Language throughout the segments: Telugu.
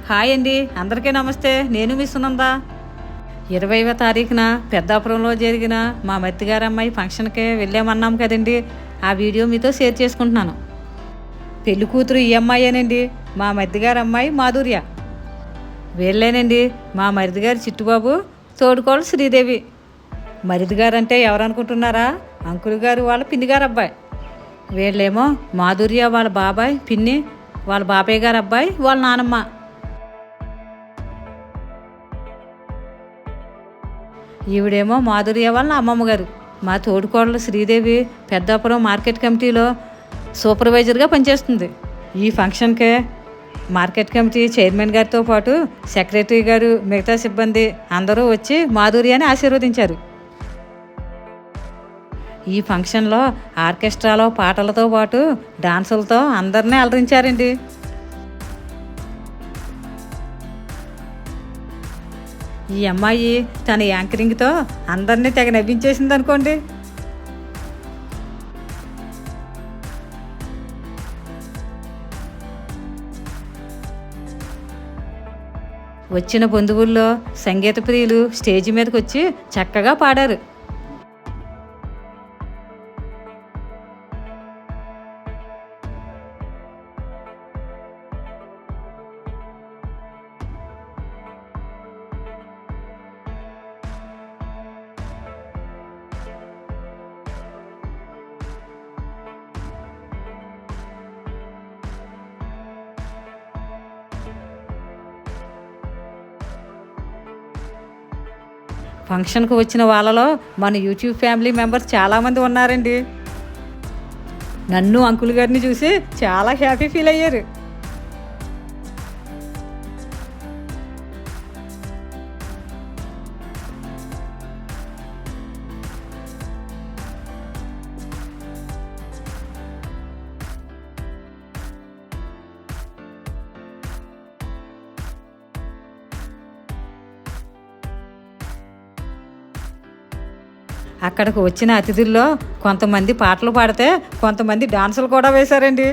హాయ్ అండి, అందరికీ నమస్తే. నేను మీ సునంద. 20వ తారీఖున పెద్దాపురంలో జరిగిన మా మత్తిగారి అమ్మాయి ఫంక్షన్కే వెళ్ళామన్నాం కదండి. ఆ వీడియో మీతో షేర్ చేసుకుంటున్నాను. పెళ్లి కూతురు ఈ అమ్మాయేనండి, మా మత్తిగారి అమ్మాయి మాధుర్య. వీళ్ళేనండి మా మరిదిగారి చిట్టుబాబు, తోడుకోళ్ళు శ్రీదేవి. మరిదిగారు అంటే ఎవరనుకుంటున్నారా? అంకుల్ గారు వాళ్ళ పిన్నిగారు అబ్బాయి. వీళ్ళేమో మాధుర్య వాళ్ళ బాబాయ్ పిన్ని, వాళ్ళ బాబాయ్ గారు అబ్బాయి, వాళ్ళ నానమ్మ. ఈవిడేమో మాధుర్య వాళ్ళ అమ్మమ్మ గారు. మా తోడుకోడలు శ్రీదేవి పెద్దాపురం మార్కెట్ కమిటీలో సూపర్వైజర్గా పనిచేస్తుంది. ఈ ఫంక్షన్కే మార్కెట్ కమిటీ చైర్మన్ గారితో పాటు సెక్రటరీ గారు, మిగతా సిబ్బంది అందరూ వచ్చి మాధుర్యాన్ని ఆశీర్వదించారు. ఈ ఫంక్షన్లో ఆర్కెస్ట్రాలో పాటలతో పాటు డాన్సులతో అందరినీ అలరించారండి. ఈ అమ్మాయి తన యాంకరింగ్తో అందరినీ తెగ నవ్వించేసింది అనుకోండి. వచ్చిన బంధువుల్లో సంగీత ప్రియులు స్టేజి మీదకి వచ్చి చక్కగా పాడారు. ఫంక్షన్కు వచ్చిన వాళ్ళలో మన యూట్యూబ్ ఫ్యామిలీ మెంబర్స్ చాలామంది ఉన్నారండి. నన్ను అంకుల్ గారిని చూసి చాలా హ్యాపీ ఫీల్ అయ్యారు. అక్కడికి వచ్చిన అతిథుల్లో కొంతమంది పాటలు పాడితే కొంతమంది డాన్సులు కూడా వేశారండి.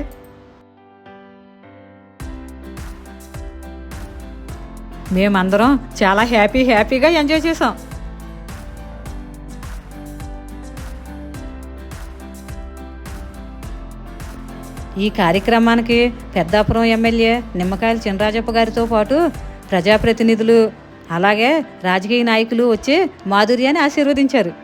మేమందరం చాలా హ్యాపీగా ఎంజాయ్ చేసాం. ఈ కార్యక్రమానికి పెద్దాపురం ఎమ్మెల్యే నిమ్మకాయల చినరాజప్ప గారితో పాటు ప్రజాప్రతినిధులు, అలాగే రాజకీయ నాయకులు వచ్చి మాధుర్యాన్ని ఆశీర్వదించారు.